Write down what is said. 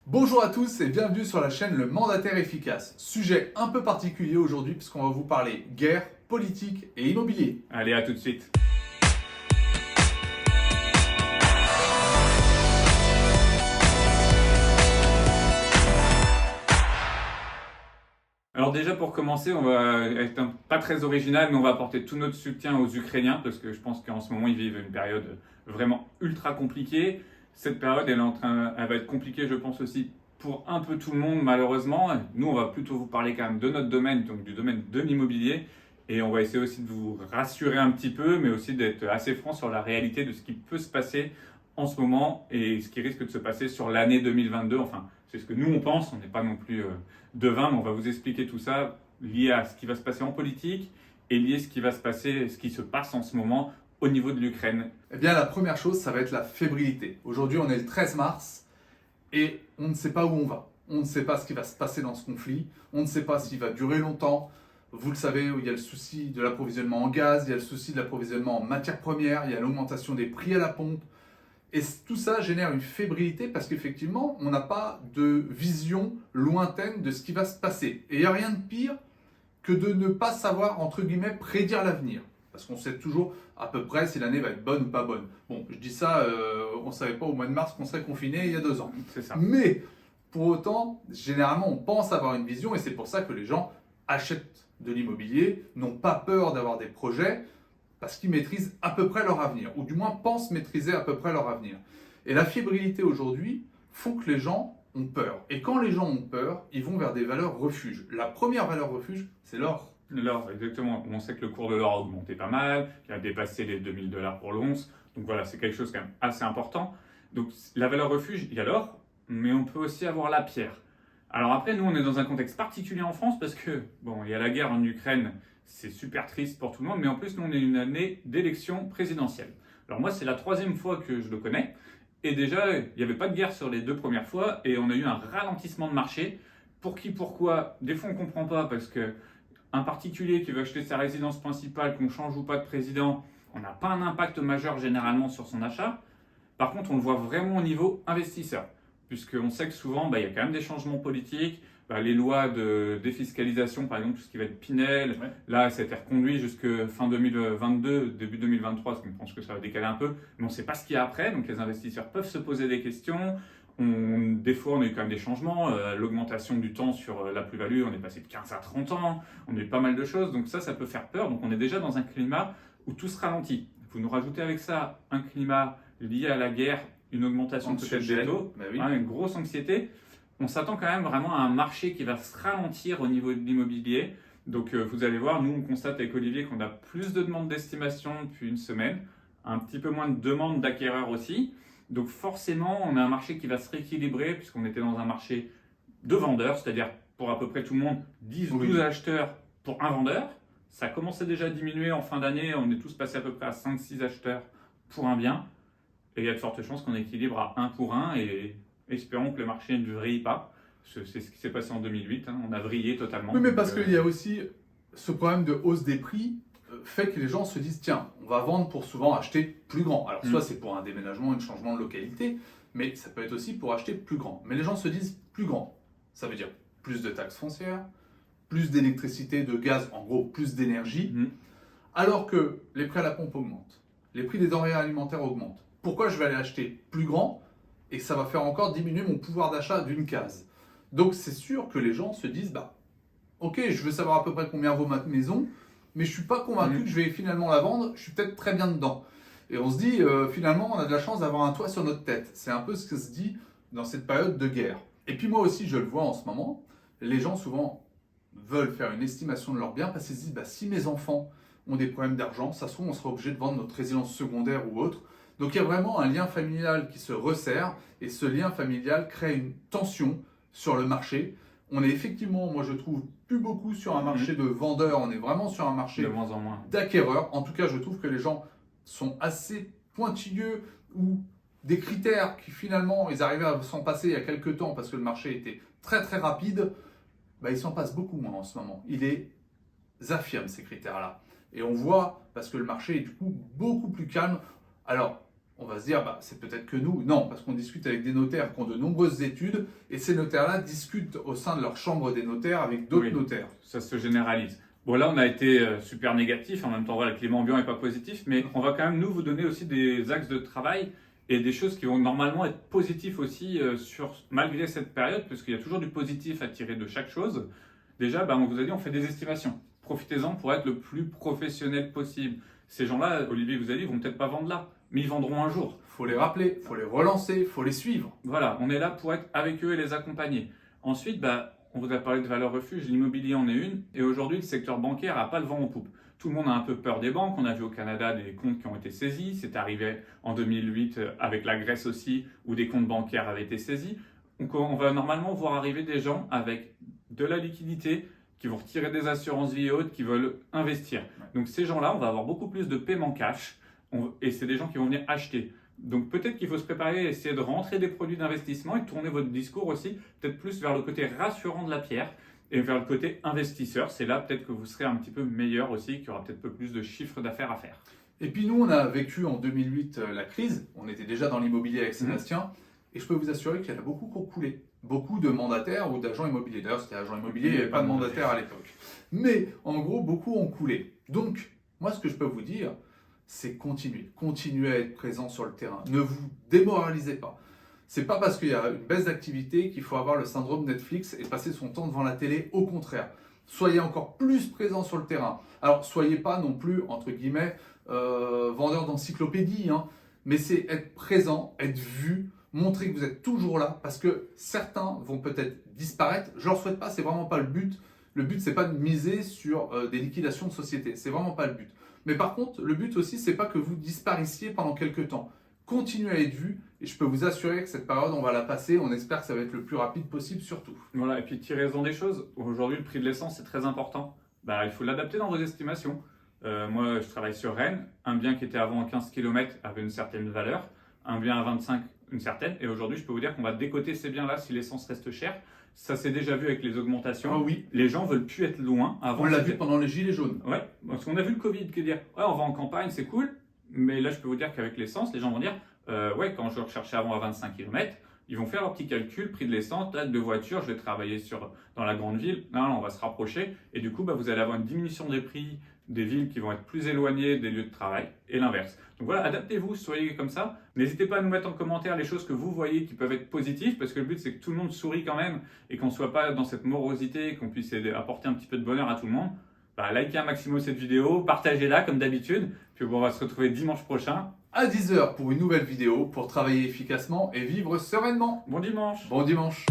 Bonjour à tous et bienvenue sur la chaîne Le Mandataire Efficace. Sujet un peu particulier aujourd'hui puisqu'on va vous parler guerre, politique et immobilier. Allez, à tout de suite. Alors déjà pour commencer, on va être pas très original, mais on va apporter tout notre soutien aux Ukrainiens parce que je pense qu'en ce moment ils vivent une période vraiment ultra compliquée. Cette période, elle va être compliquée, je pense aussi pour un peu tout le monde malheureusement. Nous, on va plutôt vous parler quand même de notre domaine, donc du domaine de l'immobilier, et on va essayer aussi de vous rassurer un petit peu, mais aussi d'être assez franc sur la réalité de ce qui peut se passer en ce moment et ce qui risque de se passer sur l'année 2022. Enfin, c'est ce que nous on pense. On n'est pas non plus devin, mais on va vous expliquer tout ça lié à ce qui va se passer en politique et lié à ce qui se passe en ce moment au niveau de l'Ukraine. Eh bien la première chose, ça va être la fébrilité. Aujourd'hui on est le 13 mars et on ne sait pas où on va. On ne sait pas ce qui va se passer dans ce conflit. On ne sait pas s'il va durer longtemps. Vous le savez, il y a le souci de l'approvisionnement en gaz, il y a le souci de l'approvisionnement en matières premières, il y a l'augmentation des prix à la pompe. Et tout ça génère une fébrilité parce qu'effectivement, on n'a pas de vision lointaine de ce qui va se passer. Et il n'y a rien de pire que de ne pas savoir, entre guillemets, prédire l'avenir. Parce qu'on sait toujours à peu près si l'année va être bonne ou pas bonne. Bon, je dis ça, on ne savait pas au mois de mars qu'on serait confiné il y a 2 ans. C'est ça. Mais pour autant, généralement, on pense avoir une vision et c'est pour ça que les gens achètent de l'immobilier, n'ont pas peur d'avoir des projets parce qu'ils maîtrisent à peu près leur avenir, ou du moins pensent maîtriser à peu près leur avenir. Et la fébrilité aujourd'hui font que les gens ont peur. Et quand les gens ont peur, ils vont vers des valeurs refuges. La première valeur refuge, c'est l'or. L'or, exactement. On sait que le cours de l'or a augmenté pas mal, qu'il a dépassé les 2000 $ pour l'once. Donc voilà, c'est quelque chose quand même assez important. Donc la valeur refuge, il y a l'or, mais on peut aussi avoir la pierre. Alors après, nous, on est dans un contexte particulier en France parce que, bon, il y a la guerre en Ukraine, c'est super triste pour tout le monde, mais en plus, nous, on est une année d'élection présidentielle. Alors moi, c'est la 3e fois que je le connais, et déjà, il n'y avait pas de guerre sur les 2 premières fois, et on a eu un ralentissement de marché. Pour qui, pourquoi? Des fois, on ne comprend pas parce que un particulier qui veut acheter sa résidence principale, qu'on change ou pas de président, on n'a pas un impact majeur généralement sur son achat. Par contre, on le voit vraiment au niveau investisseur, puisqu'on sait que souvent, il y a quand même des changements politiques. Les lois de défiscalisation, par exemple, tout ce qui va être Pinel, Ouais. là, ça a été reconduit jusqu'à fin 2022, début 2023, parce qu'on pense que ça va décaler un peu, mais on ne sait pas ce qu'il y a après, donc les investisseurs peuvent se poser des questions. Des fois, on a eu quand même des changements, l'augmentation du temps sur la plus-value, on est passé de 15 à 30 ans, on a eu pas mal de choses, donc ça peut faire peur. Donc on est déjà dans un climat où tout se ralentit. Vous nous rajoutez avec ça un climat lié à la guerre, une augmentation peut-être des taux, Ben oui. une grosse anxiété. On s'attend quand même vraiment à un marché qui va se ralentir au niveau de l'immobilier. Donc vous allez voir, nous on constate avec Olivier qu'on a plus de demandes d'estimation depuis une semaine, un petit peu moins de demandes d'acquéreurs aussi. Donc forcément, on a un marché qui va se rééquilibrer puisqu'on était dans un marché de vendeurs, c'est-à-dire pour à peu près tout le monde, 10-12 acheteurs pour un vendeur. Ça commençait déjà à diminuer en fin d'année, on est tous passés à peu près à 5-6 acheteurs pour un bien. Et il y a de fortes chances qu'on équilibre à 1 pour 1 et espérons que le marché ne vrille pas. C'est ce qui s'est passé en 2008, on a vrillé totalement. Oui, mais parce qu'il y a aussi ce problème de hausse des prix fait que les gens se disent tiens, on va vendre pour souvent acheter plus grand. Alors soit c'est pour un déménagement, un changement de localité, mais ça peut être aussi pour acheter plus grand. Mais les gens se disent plus grand. Ça veut dire plus de taxes foncières, plus d'électricité, de gaz, en gros plus d'énergie, alors que les prix à la pompe augmentent, les prix des denrées alimentaires augmentent. Pourquoi je vais aller acheter plus grand et que ça va faire encore diminuer mon pouvoir d'achat d'une case? Donc c'est sûr que les gens se disent ok, je veux savoir à peu près combien vaut ma maison, mais je ne suis pas convaincu que je vais finalement la vendre, je suis peut-être très bien dedans. Et on se dit, finalement, on a de la chance d'avoir un toit sur notre tête. C'est un peu ce que se dit dans cette période de guerre. Et puis moi aussi, je le vois en ce moment, les gens souvent veulent faire une estimation de leurs biens parce qu'ils se disent, si mes enfants ont des problèmes d'argent, ça se trouve, on sera obligé de vendre notre résidence secondaire ou autre. Donc il y a vraiment un lien familial qui se resserre, et ce lien familial crée une tension sur le marché. On est effectivement, moi je trouve, plus beaucoup sur un marché de vendeurs, on est vraiment sur un marché de moins en moins d'acquéreurs. En tout cas, je trouve que les gens sont assez pointilleux ou des critères qui finalement, ils arrivaient à s'en passer il y a quelques temps parce que le marché était très très rapide, ils s'en passent beaucoup moins en ce moment. Il les affirme ces critères-là. Et on voit, parce que le marché est du coup beaucoup plus calme. Alors, on va se dire, bah, c'est peut-être que nous. Non, parce qu'on discute avec des notaires qui ont de nombreuses études, et ces notaires-là discutent au sein de leur chambre des notaires avec d'autres notaires. Ça se généralise. Bon, là, on a été super négatif, en même temps, voilà, le climat ambiant n'est pas positif, mais on va quand même, nous, vous donner aussi des axes de travail et des choses qui vont normalement être positives aussi malgré cette période, puisqu'il y a toujours du positif à tirer de chaque chose. Déjà, on vous a dit, on fait des estimations. Profitez-en pour être le plus professionnel possible. Ces gens-là, Olivier vous a dit, ils vont peut-être pas vendre là, mais ils vendront un jour. Il faut les rappeler, il faut les relancer, il faut les suivre. Voilà, on est là pour être avec eux et les accompagner. Ensuite, on vous a parlé de valeur refuge, l'immobilier en est une, et aujourd'hui, le secteur bancaire n'a pas le vent en poupe. Tout le monde a un peu peur des banques. On a vu au Canada des comptes qui ont été saisis. C'est arrivé en 2008 avec la Grèce aussi, où des comptes bancaires avaient été saisis. Donc, on va normalement voir arriver des gens avec de la liquidité, qui vont retirer des assurances vie et autres, qui veulent investir. Donc, ces gens-là, on va avoir beaucoup plus de paiement cash, et c'est des gens qui vont venir acheter. Donc peut-être qu'il faut se préparer à essayer de rentrer des produits d'investissement et tourner votre discours aussi peut-être plus vers le côté rassurant de la pierre et vers le côté investisseur. C'est là peut-être que vous serez un petit peu meilleur aussi, qu'il y aura peut-être un peu plus de chiffre d'affaires à faire. Et puis nous, on a vécu en 2008 la crise. On était déjà dans l'immobilier avec Sébastien. Et je peux vous assurer qu'il y en a beaucoup qui ont coulé. Beaucoup de mandataires ou d'agents immobiliers. D'ailleurs, c'était agent immobilier, il n'y avait pas de mandataire à l'époque. Mais en gros, beaucoup ont coulé. Donc, moi, ce que je peux vous dire, c'est continuer. Continuez à être présent sur le terrain. Ne vous démoralisez pas. C'est pas parce qu'il y a une baisse d'activité qu'il faut avoir le syndrome Netflix et passer son temps devant la télé. Au contraire, soyez encore plus présent sur le terrain. Alors, soyez pas non plus, entre guillemets, vendeur d'encyclopédie, mais c'est être présent, être vu, montrer que vous êtes toujours là, parce que certains vont peut-être disparaître. Je leur souhaite pas, c'est vraiment pas le but. Le but, c'est pas de miser sur des liquidations de société. C'est vraiment pas le but. Mais par contre, le but aussi, c'est pas que vous disparaissiez pendant quelques temps. Continuez à être vu et je peux vous assurer que cette période, on va la passer. On espère que ça va être le plus rapide possible surtout. Voilà, et puis tirez-en des choses. Aujourd'hui, le prix de l'essence, c'est très important. Il faut l'adapter dans vos estimations. Moi, je travaille sur Rennes. Un bien qui était avant 15 km avait une certaine valeur. Un bien à 25, une certaine. Et aujourd'hui, je peux vous dire qu'on va décoter ces biens-là si l'essence reste chère. Ça s'est déjà vu avec les augmentations. Ah oui. Les gens veulent plus être loin. Avant, on l'a vu pendant les gilets jaunes. Ouais, parce qu'on a vu le Covid qui dire ouais, on va en campagne, c'est cool. Mais là, je peux vous dire qu'avec l'essence, les gens vont dire ouais, quand je recherchais avant à 25 km, ils vont faire leur petit calcul, prix de l'essence, là, de voiture, je vais travailler dans la grande ville. Non, on va se rapprocher. Et du coup, vous allez avoir une diminution des prix des villes qui vont être plus éloignées des lieux de travail et l'inverse. Donc voilà, adaptez-vous, soyez comme ça. N'hésitez pas à nous mettre en commentaire les choses que vous voyez qui peuvent être positives, parce que le but c'est que tout le monde sourit quand même et qu'on ne soit pas dans cette morosité, qu'on puisse apporter un petit peu de bonheur à tout le monde. Likez un maximum cette vidéo, partagez-la comme d'habitude, puis on va se retrouver dimanche prochain à 10 h pour une nouvelle vidéo pour travailler efficacement et vivre sereinement. Bon dimanche. Bon dimanche.